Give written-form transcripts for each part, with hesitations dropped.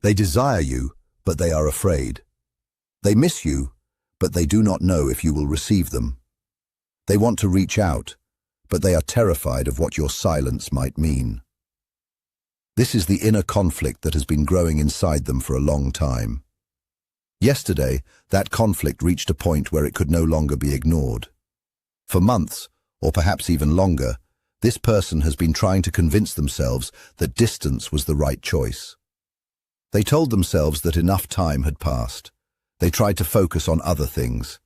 They desire you, but they are afraid. They miss you, but they do not know if you will receive them. They want to reach out, but they are terrified of what your silence might mean. This is the inner conflict that has been growing inside them for a long time. Yesterday, that conflict reached a point where it could no longer be ignored. For months, or perhaps even longer, this person has been trying to convince themselves that distance was the right choice. They told themselves that enough time had passed. They tried to focus on other things.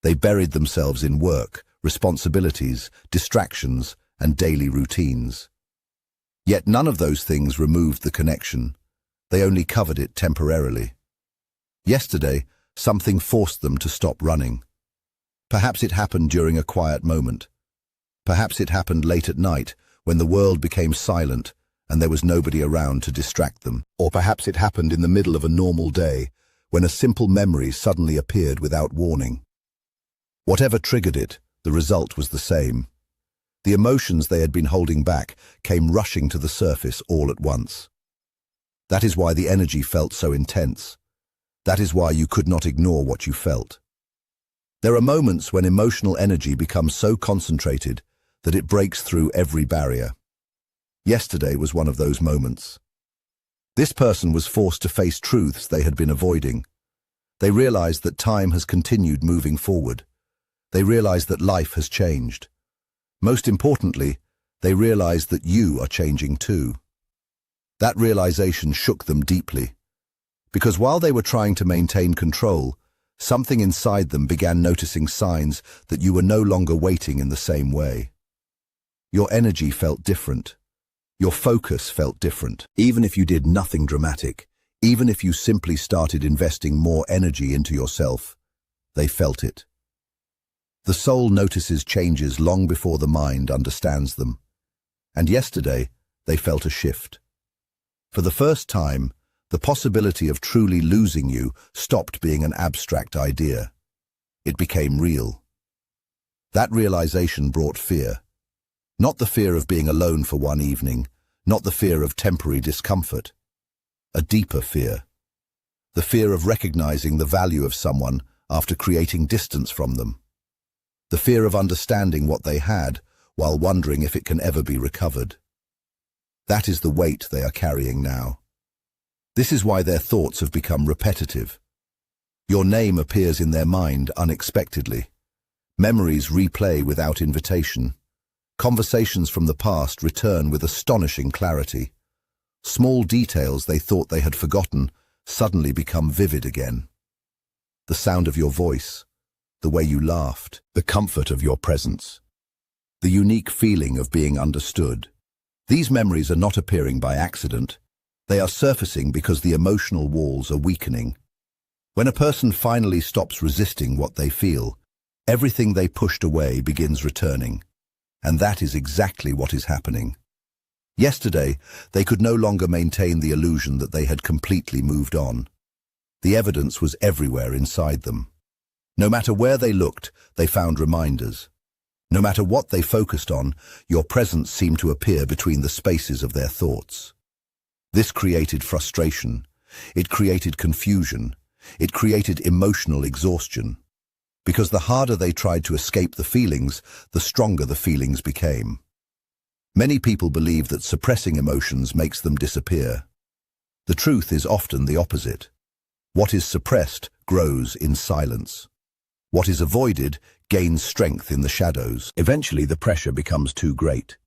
They buried themselves in work, responsibilities, distractions, and daily routines. Yet none of those things removed the connection. They only covered it temporarily. Yesterday, something forced them to stop running. Perhaps it happened during a quiet moment. Perhaps it happened late at night, when the world became silent and there was nobody around to distract them. Or perhaps it happened in the middle of a normal day, when a simple memory suddenly appeared without warning. Whatever triggered it, the result was the same. The emotions they had been holding back came rushing to the surface all at once. That is why the energy felt so intense. That is why you could not ignore what you felt. There are moments when emotional energy becomes so concentrated that it breaks through every barrier. Yesterday was one of those moments. This person was forced to face truths they had been avoiding. They realized that time has continued moving forward. They realized that life has changed. Most importantly, they realized that you are changing too. That realization shook them deeply, because while they were trying to maintain control, something inside them began noticing signs that you were no longer waiting in the same way. Your energy felt different. Your focus felt different. Even if you did nothing dramatic, even if you simply started investing more energy into yourself, they felt it. The soul notices changes long before the mind understands them. And yesterday, they felt a shift. For the first time, the possibility of truly losing you stopped being an abstract idea. It became real. That realization brought fear. Not the fear of being alone for one evening, not the fear of temporary discomfort. A deeper fear. The fear of recognizing the value of someone after creating distance from them. The fear of understanding what they had while wondering if it can ever be recovered. That is the weight they are carrying now. This is why their thoughts have become repetitive. Your name appears in their mind unexpectedly. Memories replay without invitation. Conversations from the past return with astonishing clarity. Small details they thought they had forgotten suddenly become vivid again. The sound of your voice, the way you laughed, the comfort of your presence, the unique feeling of being understood. These memories are not appearing by accident. They are surfacing because the emotional walls are weakening. When a person finally stops resisting what they feel, everything they pushed away begins returning. And that is exactly what is happening. Yesterday, they could no longer maintain the illusion that they had completely moved on. The evidence was everywhere inside them. No matter where they looked, they found reminders. No matter what they focused on, your presence seemed to appear between the spaces of their thoughts. This created frustration. It created confusion. It created emotional exhaustion. Because the harder they tried to escape the feelings, the stronger the feelings became. Many people believe that suppressing emotions makes them disappear. The truth is often the opposite. What is suppressed grows in silence. What is avoided gains strength in the shadows. Eventually, the pressure becomes too great.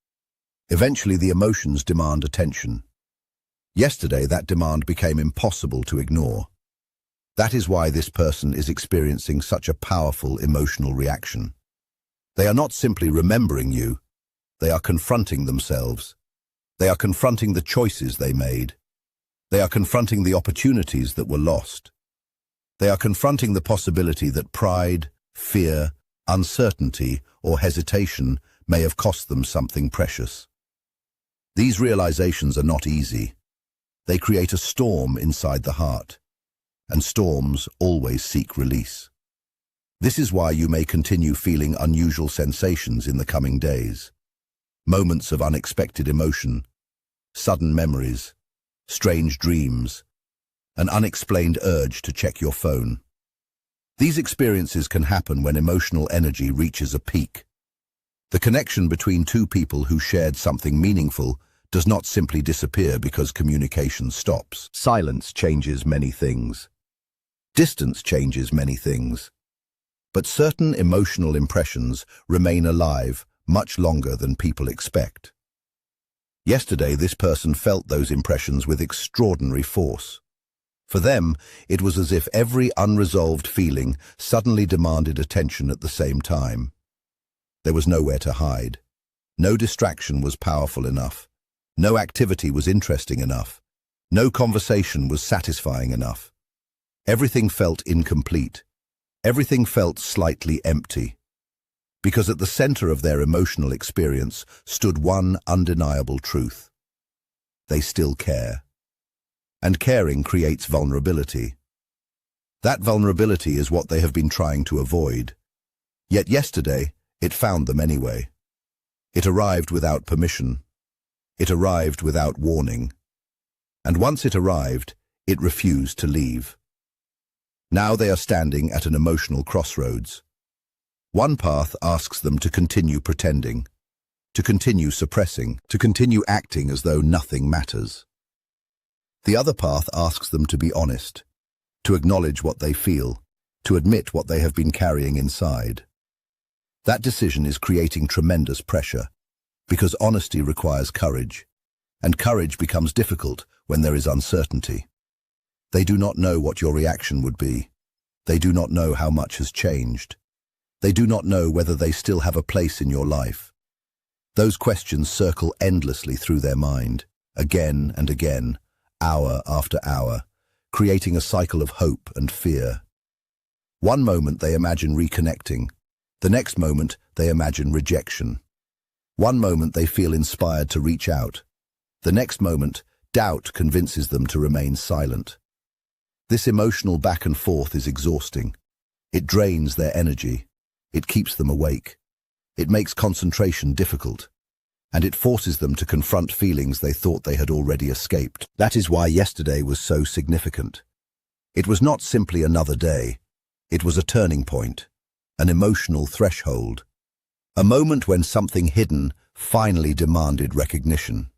Eventually, the emotions demand attention. Yesterday, that demand became impossible to ignore. That is why this person is experiencing such a powerful emotional reaction. They are not simply remembering you. They are confronting themselves. They are confronting the choices they made. They are confronting the opportunities that were lost. They are confronting the possibility that pride, fear, uncertainty, or hesitation may have cost them something precious. These realizations are not easy. They create a storm inside the heart, and storms always seek release. This is why you may continue feeling unusual sensations in the coming days. Moments of unexpected emotion, sudden memories, strange dreams, an unexplained urge to check your phone. These experiences can happen when emotional energy reaches a peak. The connection between two people who shared something meaningful does not simply disappear because communication stops. Silence changes many things. Distance changes many things. But certain emotional impressions remain alive much longer than people expect. Yesterday, this person felt those impressions with extraordinary force. For them, it was as if every unresolved feeling suddenly demanded attention at the same time. There was nowhere to hide. No distraction was powerful enough. No activity was interesting enough. No conversation was satisfying enough. Everything felt incomplete. Everything felt slightly empty. Because at the center of their emotional experience stood one undeniable truth. They still care. And caring creates vulnerability. That vulnerability is what they have been trying to avoid. Yet yesterday, it found them anyway. It arrived without permission. It arrived without warning. And once it arrived, it refused to leave. Now they are standing at an emotional crossroads. One path asks them to continue pretending, to continue suppressing, to continue acting as though nothing matters. The other path asks them to be honest, to acknowledge what they feel, to admit what they have been carrying inside. That decision is creating tremendous pressure, because honesty requires courage, and courage becomes difficult when there is uncertainty. They do not know what your reaction would be. They do not know how much has changed. They do not know whether they still have a place in your life. Those questions circle endlessly through their mind, again and again, hour after hour, creating a cycle of hope and fear. One moment they imagine reconnecting. The next moment they imagine rejection. One moment they feel inspired to reach out. The next moment, doubt convinces them to remain silent. This emotional back and forth is exhausting. It drains their energy. It keeps them awake. It makes concentration difficult. And it forces them to confront feelings they thought they had already escaped. That is why yesterday was so significant. It was not simply another day. It was a turning point, an emotional threshold, a moment when something hidden finally demanded recognition.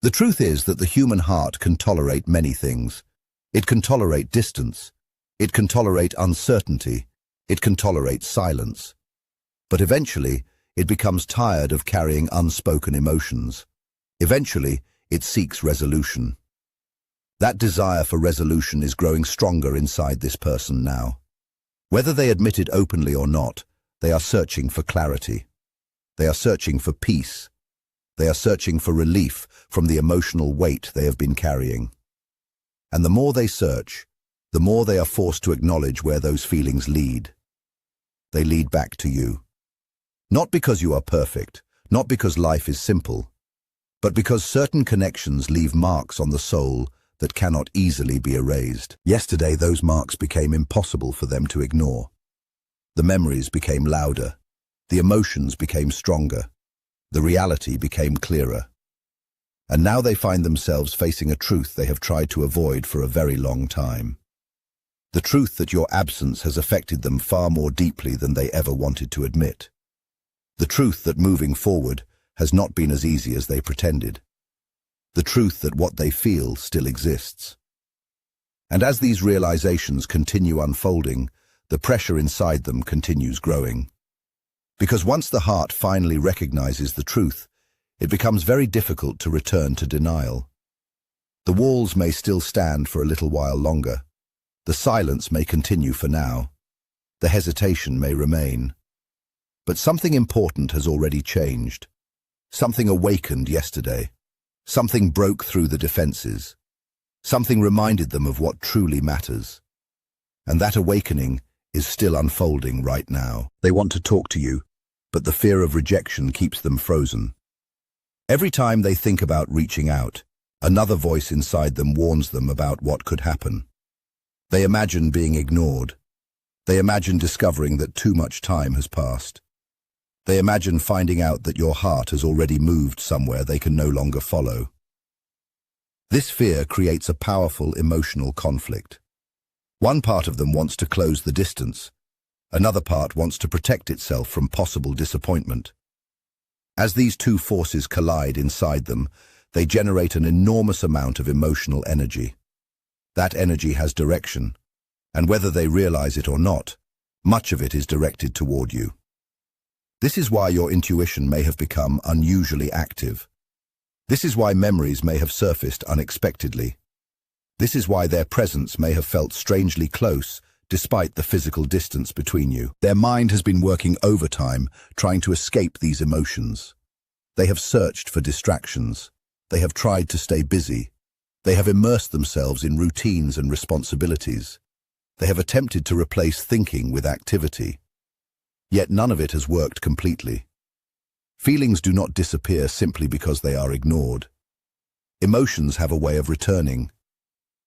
The truth is that the human heart can tolerate many things. It can tolerate distance. It can tolerate uncertainty. It can tolerate silence. But eventually, it becomes tired of carrying unspoken emotions. Eventually, it seeks resolution. That desire for resolution is growing stronger inside this person now. Whether they admit it openly or not, they are searching for clarity. They are searching for peace. They are searching for relief from the emotional weight they have been carrying. And the more they search, the more they are forced to acknowledge where those feelings lead. They lead back to you. Not because you are perfect, not because life is simple, but because certain connections leave marks on the soul that cannot easily be erased. Yesterday, those marks became impossible for them to ignore. The memories became louder. The emotions became stronger. The reality became clearer. And now they find themselves facing a truth they have tried to avoid for a very long time. The truth that your absence has affected them far more deeply than they ever wanted to admit. The truth that moving forward has not been as easy as they pretended. The truth that what they feel still exists. And as these realizations continue unfolding, the pressure inside them continues growing. Because once the heart finally recognizes the truth, it becomes very difficult to return to denial. The walls may still stand for a little while longer. The silence may continue for now. The hesitation may remain. But something important has already changed. Something awakened yesterday. Something broke through the defenses. Something reminded them of what truly matters. And that awakening is still unfolding right now. They want to talk to you, but the fear of rejection keeps them frozen. Every time they think about reaching out, another voice inside them warns them about what could happen. They imagine being ignored. They imagine discovering that too much time has passed. They imagine finding out that your heart has already moved somewhere they can no longer follow. This fear creates a powerful emotional conflict. One part of them wants to close the distance. Another part wants to protect itself from possible disappointment. As these two forces collide inside them, they generate an enormous amount of emotional energy. That energy has direction, and whether they realize it or not, much of it is directed toward you. This is why your intuition may have become unusually active. This is why memories may have surfaced unexpectedly. This is why their presence may have felt strangely close, despite the physical distance between you. Their mind has been working overtime, trying to escape these emotions. They have searched for distractions. They have tried to stay busy. They have immersed themselves in routines and responsibilities. They have attempted to replace thinking with activity. Yet none of it has worked completely. Feelings do not disappear simply because they are ignored. Emotions have a way of returning.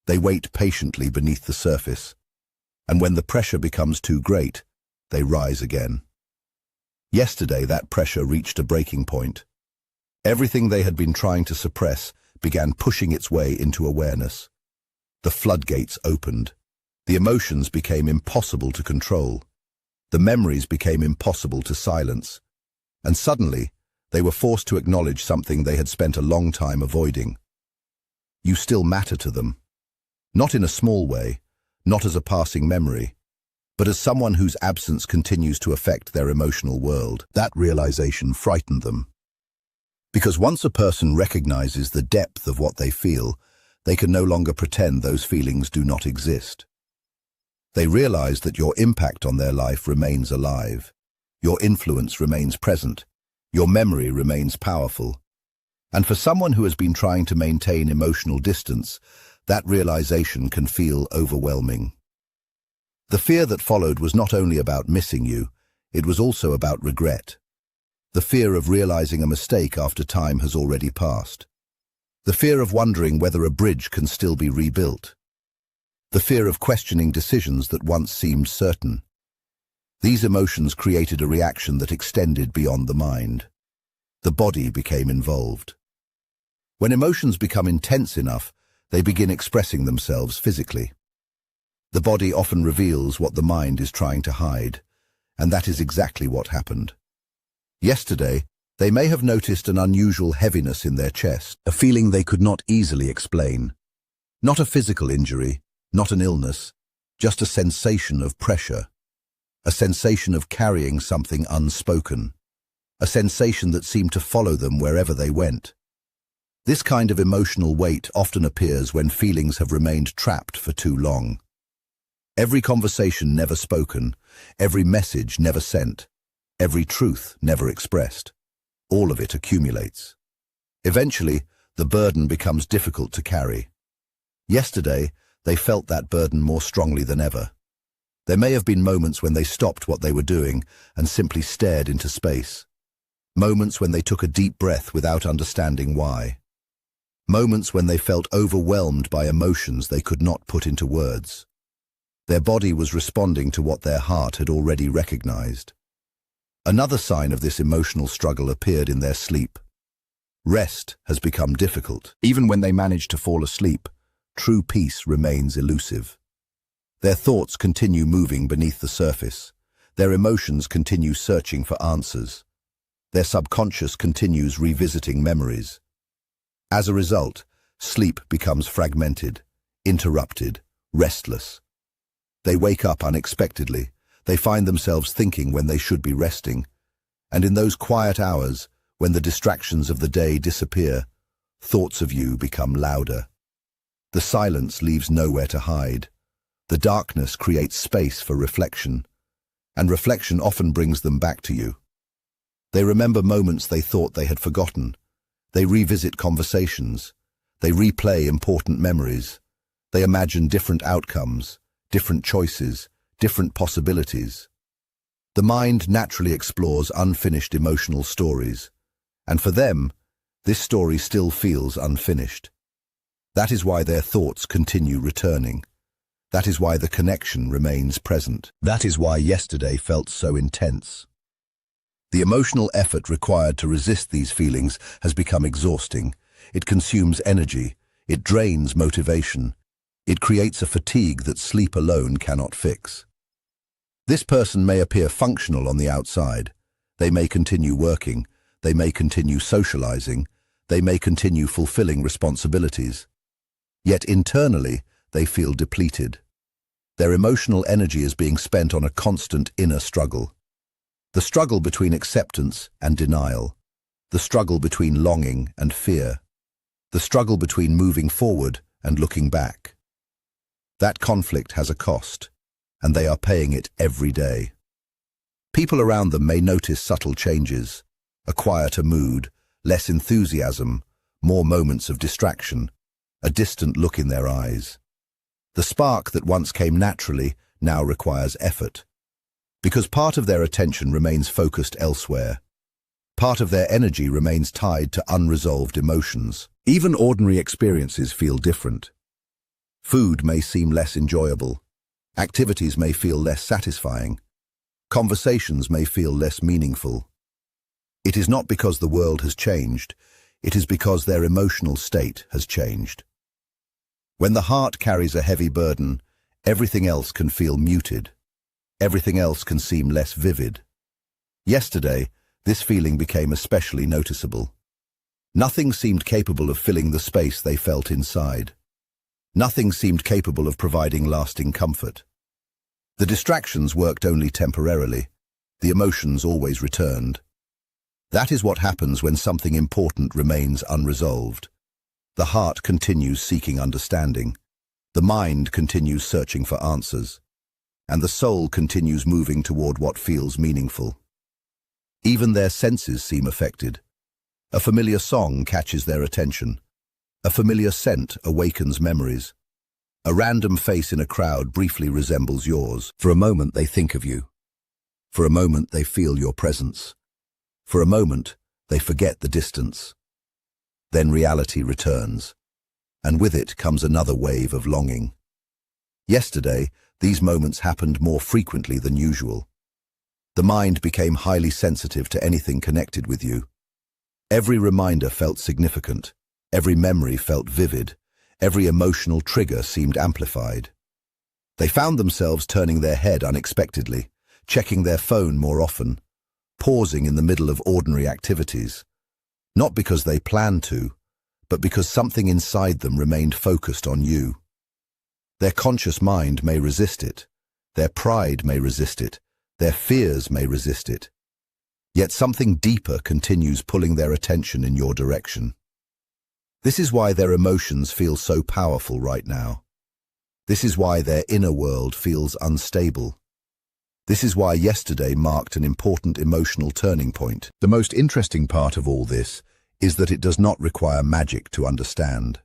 They wait patiently beneath the surface, and when the pressure becomes too great, they rise again. Yesterday, that pressure reached a breaking point. Everything they had been trying to suppress began pushing its way into awareness. The floodgates opened. The emotions became impossible to control. The memories became impossible to silence. And suddenly, they were forced to acknowledge something they had spent a long time avoiding. You still matter to them. Not in a small way, not as a passing memory, but as someone whose absence continues to affect their emotional world. That realization frightened them. Because once a person recognizes the depth of what they feel, they can no longer pretend those feelings do not exist. They realize that your impact on their life remains alive. Your influence remains present. Your memory remains powerful. And for someone who has been trying to maintain emotional distance, that realization can feel overwhelming. The fear that followed was not only about missing you, it was also about regret. The fear of realizing a mistake after time has already passed. The fear of wondering whether a bridge can still be rebuilt. The fear of questioning decisions that once seemed certain. These emotions created a reaction that extended beyond the mind. The body became involved. When emotions become intense enough, they begin expressing themselves physically. The body often reveals what the mind is trying to hide, and that is exactly what happened. Yesterday, they may have noticed an unusual heaviness in their chest, a feeling they could not easily explain. Not a physical injury, not an illness, just a sensation of pressure, a sensation of carrying something unspoken, a sensation that seemed to follow them wherever they went. This kind of emotional weight often appears when feelings have remained trapped for too long. Every conversation never spoken, every message never sent, every truth never expressed. All of it accumulates. Eventually, the burden becomes difficult to carry. Yesterday, they felt that burden more strongly than ever. There may have been moments when they stopped what they were doing and simply stared into space. Moments when they took a deep breath without understanding why. Moments when they felt overwhelmed by emotions they could not put into words. Their body was responding to what their heart had already recognized. Another sign of this emotional struggle appeared in their sleep. Rest has become difficult. Even when they manage to fall asleep, true peace remains elusive. Their thoughts continue moving beneath the surface. Their emotions continue searching for answers. Their subconscious continues revisiting memories. As a result, sleep becomes fragmented, interrupted, restless. They wake up unexpectedly. They find themselves thinking when they should be resting. And in those quiet hours, when the distractions of the day disappear, thoughts of you become louder. The silence leaves nowhere to hide. The darkness creates space for reflection, and reflection often brings them back to you. They remember moments they thought they had forgotten. They revisit conversations. They replay important memories. They imagine different outcomes, different choices, different possibilities. The mind naturally explores unfinished emotional stories, and for them, this story still feels unfinished. That is why their thoughts continue returning. That is why the connection remains present. That is why yesterday felt so intense. The emotional effort required to resist these feelings has become exhausting. It consumes energy, It drains motivation. It creates a fatigue that sleep alone cannot fix. This person may appear functional on the outside. They may continue working. They may continue socializing. They may continue fulfilling responsibilities. Yet internally, they feel depleted. Their emotional energy is being spent on a constant inner struggle. The struggle between acceptance and denial. The struggle between longing and fear. The struggle between moving forward and looking back. That conflict has a cost, and they are paying it every day. People around them may notice subtle changes, a quieter mood, less enthusiasm, more moments of distraction, a distant look in their eyes. The spark that once came naturally now requires effort, because part of their attention remains focused elsewhere. Part of their energy remains tied to unresolved emotions. Even ordinary experiences feel different. Food may seem less enjoyable. Activities may feel less satisfying. Conversations may feel less meaningful. It is not because the world has changed. It is because their emotional state has changed. When the heart carries a heavy burden, everything else can feel muted. Everything else can seem less vivid. Yesterday, this feeling became especially noticeable. Nothing seemed capable of filling the space they felt inside. Nothing seemed capable of providing lasting comfort. The distractions worked only temporarily. The emotions always returned. That is what happens when something important remains unresolved. The heart continues seeking understanding. The mind continues searching for answers. And the soul continues moving toward what feels meaningful. Even their senses seem affected. A familiar song catches their attention. A familiar scent awakens memories. A random face in a crowd briefly resembles yours. For a moment they think of you. For a moment they feel your presence. For a moment they forget the distance. Then reality returns, and with it comes another wave of longing. Yesterday, these moments happened more frequently than usual. The mind became highly sensitive to anything connected with you. Every reminder felt significant. Every memory felt vivid. Every emotional trigger seemed amplified. They found themselves turning their head unexpectedly, checking their phone more often, pausing in the middle of ordinary activities. Not because they planned to, but because something inside them remained focused on you. Their conscious mind may resist it. Their pride may resist it. Their fears may resist it. Yet something deeper continues pulling their attention in your direction. This is why their emotions feel so powerful right now. This is why their inner world feels unstable. This is why yesterday marked an important emotional turning point. The most interesting part of all this is that it does not require magic to understand.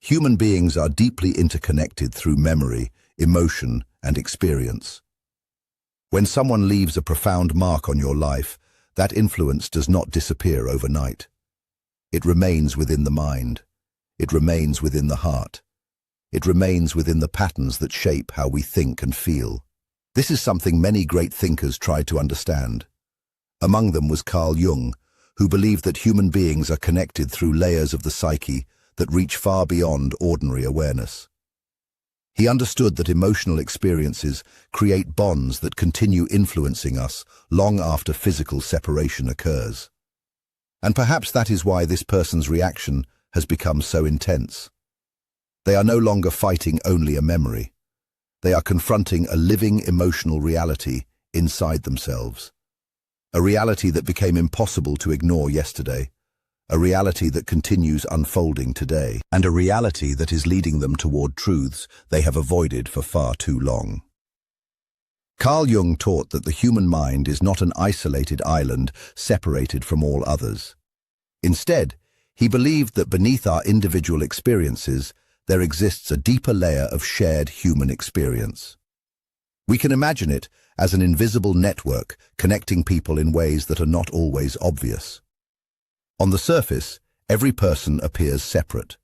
Human beings are deeply interconnected through memory, emotion, and experience. When someone leaves a profound mark on your life, that influence does not disappear overnight. It remains within the mind. It remains within the heart. It remains within the patterns that shape how we think and feel. This is something many great thinkers tried to understand. Among them was Carl Jung, who believed that human beings are connected through layers of the psyche that reach far beyond ordinary awareness. He understood that emotional experiences create bonds that continue influencing us long after physical separation occurs. And perhaps that is why this person's reaction has become so intense. They are no longer fighting only a memory. They are confronting a living emotional reality inside themselves. A reality that became impossible to ignore yesterday. A reality that continues unfolding today, and a reality that is leading them toward truths they have avoided for far too long. Carl Jung taught that the human mind is not an isolated island separated from all others. Instead, he believed that beneath our individual experiences, there exists a deeper layer of shared human experience. We can imagine it as an invisible network connecting people in ways that are not always obvious. On the surface, every person appears separate.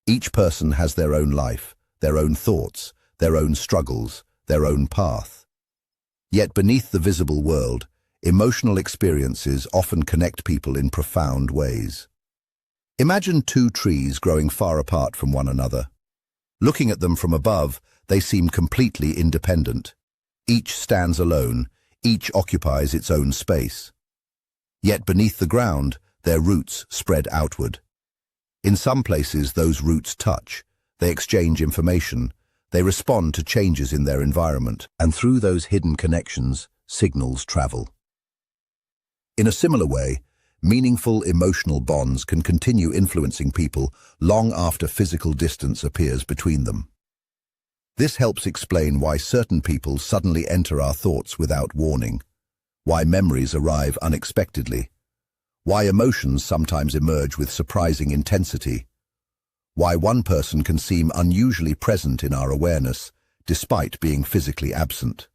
Each person has their own life, their own thoughts, their own struggles, their own path. Yet beneath the visible world, emotional experiences often connect people in profound ways. Imagine two trees growing far apart from one another. Looking at them from above, they seem completely independent. Each stands alone, each occupies its own space. Yet beneath the ground, their roots spread outward. In some places, those roots touch, they exchange information, they respond to changes in their environment, and through those hidden connections, signals travel. In a similar way, meaningful emotional bonds can continue influencing people long after physical distance appears between them. This helps explain why certain people suddenly enter our thoughts without warning, why memories arrive unexpectedly, why emotions sometimes emerge with surprising intensity, why one person can seem unusually present in our awareness despite being physically absent.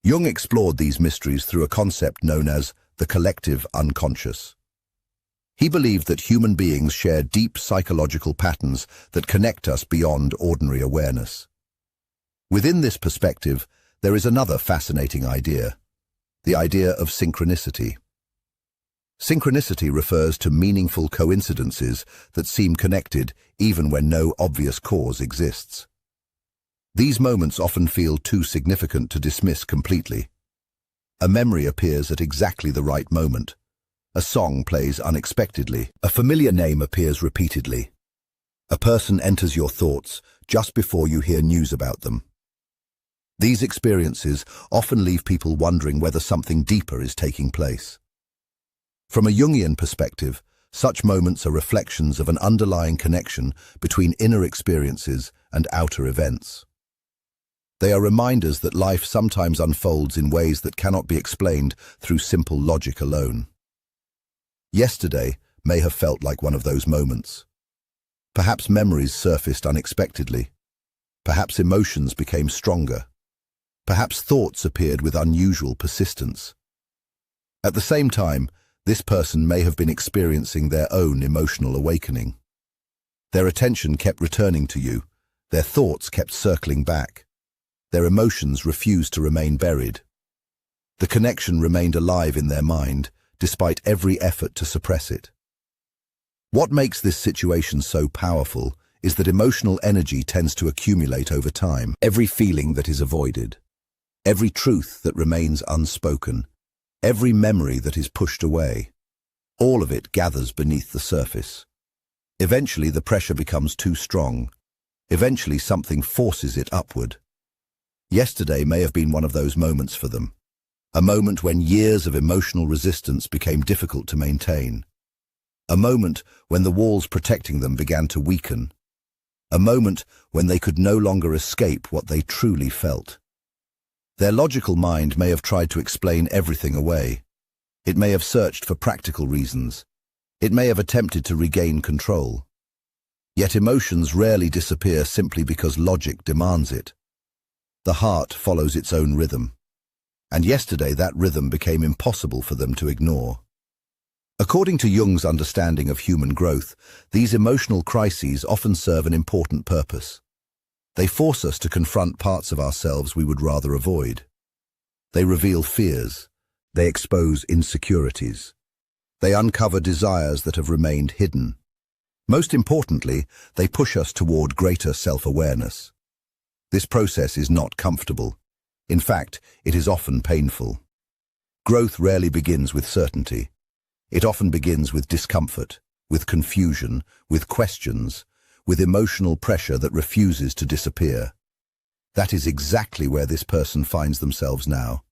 Jung explored these mysteries through a concept known as the collective unconscious. He believed that human beings share deep psychological patterns that connect us beyond ordinary awareness. Within this perspective, there is another fascinating idea, the idea of synchronicity. Synchronicity refers to meaningful coincidences that seem connected even when no obvious cause exists. These moments often feel too significant to dismiss completely. A memory appears at exactly the right moment. A song plays unexpectedly. A familiar name appears repeatedly. A person enters your thoughts just before you hear news about them. These experiences often leave people wondering whether something deeper is taking place. From a Jungian perspective, such moments are reflections of an underlying connection between inner experiences and outer events. They are reminders that life sometimes unfolds in ways that cannot be explained through simple logic alone. Yesterday may have felt like one of those moments. Perhaps memories surfaced unexpectedly. Perhaps emotions became stronger. Perhaps thoughts appeared with unusual persistence. At the same time, this person may have been experiencing their own emotional awakening. Their attention kept returning to you. Their thoughts kept circling back. Their emotions refused to remain buried. The connection remained alive in their mind, despite every effort to suppress it. What makes this situation so powerful is that emotional energy tends to accumulate over time. Every feeling that is avoided, every truth that remains unspoken, every memory that is pushed away, all of it gathers beneath the surface. Eventually, the pressure becomes too strong. Eventually, something forces it upward. Yesterday may have been one of those moments for them, a moment when years of emotional resistance became difficult to maintain, a moment when the walls protecting them began to weaken, a moment when they could no longer escape what they truly felt. Their logical mind may have tried to explain everything away. It may have searched for practical reasons. It may have attempted to regain control. Yet emotions rarely disappear simply because logic demands it. The heart follows its own rhythm. And yesterday that rhythm became impossible for them to ignore. According to Jung's understanding of human growth, these emotional crises often serve an important purpose. They force us to confront parts of ourselves we would rather avoid. They reveal fears. They expose insecurities. They uncover desires that have remained hidden. Most importantly, they push us toward greater self-awareness. This process is not comfortable. In fact, it is often painful. Growth rarely begins with certainty. It often begins with discomfort, with confusion, with questions, with emotional pressure that refuses to disappear. That is exactly where this person finds themselves now.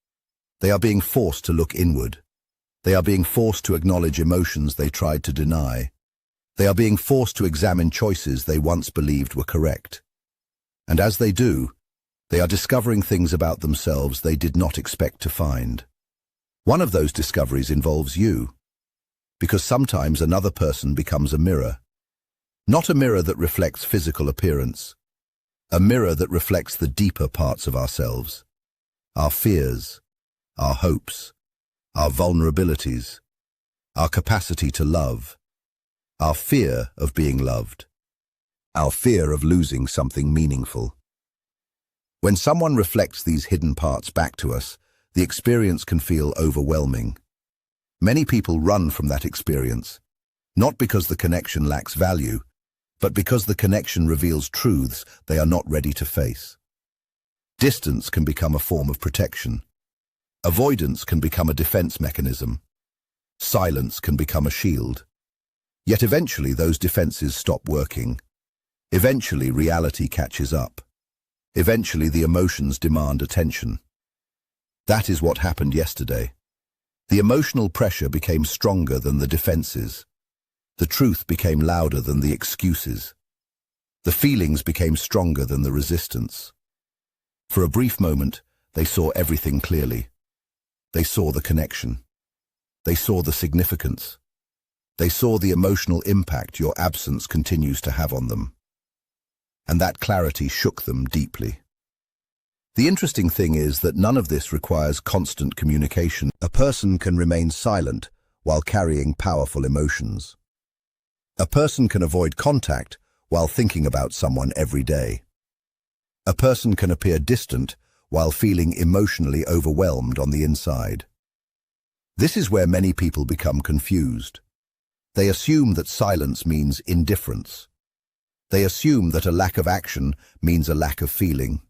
They are being forced to look inward. They are being forced to acknowledge emotions they tried to deny. They are being forced to examine choices they once believed were correct. And as they do, they are discovering things about themselves they did not expect to find. One of those discoveries involves you, because sometimes another person becomes a mirror. Not a mirror that reflects physical appearance, a mirror that reflects the deeper parts of ourselves, our fears, our hopes, our vulnerabilities, our capacity to love, our fear of being loved, our fear of losing something meaningful. When someone reflects these hidden parts back to us, the experience can feel overwhelming. Many people run from that experience. Not because the connection lacks value, but because the connection reveals truths they are not ready to face. Distance can become a form of protection. Avoidance can become a defense mechanism. Silence can become a shield. Yet eventually those defenses stop working. Eventually reality catches up. Eventually the emotions demand attention. That is what happened yesterday. The emotional pressure became stronger than the defenses. The truth became louder than the excuses. The feelings became stronger than the resistance. For a brief moment, they saw everything clearly. They saw the connection. They saw the significance. They saw the emotional impact your absence continues to have on them. And that clarity shook them deeply. The interesting thing is that none of this requires constant communication. A person can remain silent while carrying powerful emotions. A person can avoid contact while thinking about someone every day. A person can appear distant while feeling emotionally overwhelmed on the inside. This is where many people become confused. They assume that silence means indifference. They assume that a lack of action means a lack of feeling.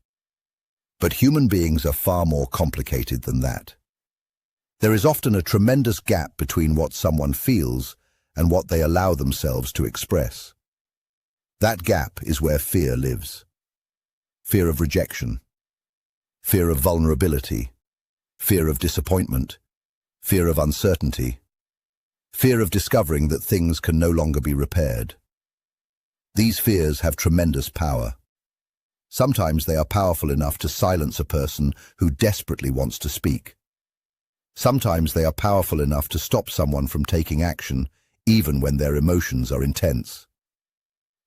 But human beings are far more complicated than that. There is often a tremendous gap between what someone feels and what they allow themselves to express. That gap is where fear lives. Fear of rejection, fear of vulnerability, fear of disappointment, fear of uncertainty, fear of discovering that things can no longer be repaired. These fears have tremendous power. Sometimes they are powerful enough to silence a person who desperately wants to speak. Sometimes they are powerful enough to stop someone from taking action, even when their emotions are intense.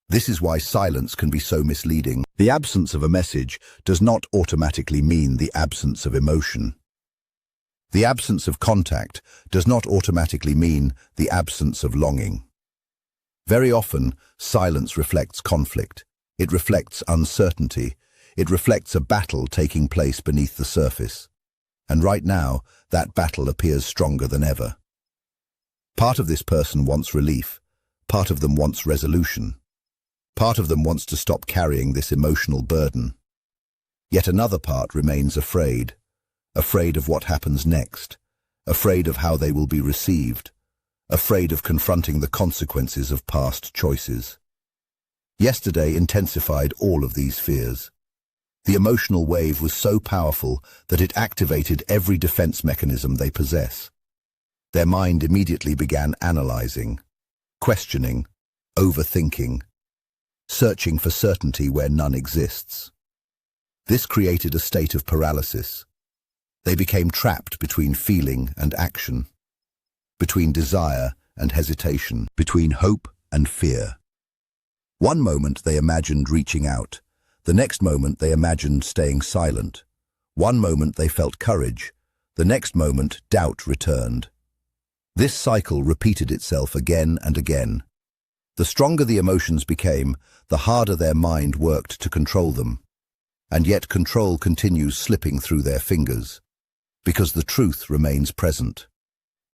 This is why silence can be so misleading. The absence of a message does not automatically mean the absence of emotion. The absence of contact does not automatically mean the absence of longing. Very often, silence reflects conflict. It reflects uncertainty. It reflects a battle taking place beneath the surface. And right now, that battle appears stronger than ever. Part of this person wants relief. Part of them wants resolution. Part of them wants to stop carrying this emotional burden. Yet another part remains afraid. Afraid of what happens next. Afraid of how they will be received. Afraid of confronting the consequences of past choices. Yesterday intensified all of these fears. The emotional wave was so powerful that it activated every defense mechanism they possess. Their mind immediately began analyzing, questioning, overthinking, searching for certainty where none exists. This created a state of paralysis. They became trapped between feeling and action, between desire and hesitation, between hope and fear. One moment they imagined reaching out. The next moment they imagined staying silent. One moment they felt courage. The next moment doubt returned. This cycle repeated itself again and again. The stronger the emotions became, the harder their mind worked to control them. And yet control continues slipping through their fingers, because the truth remains present.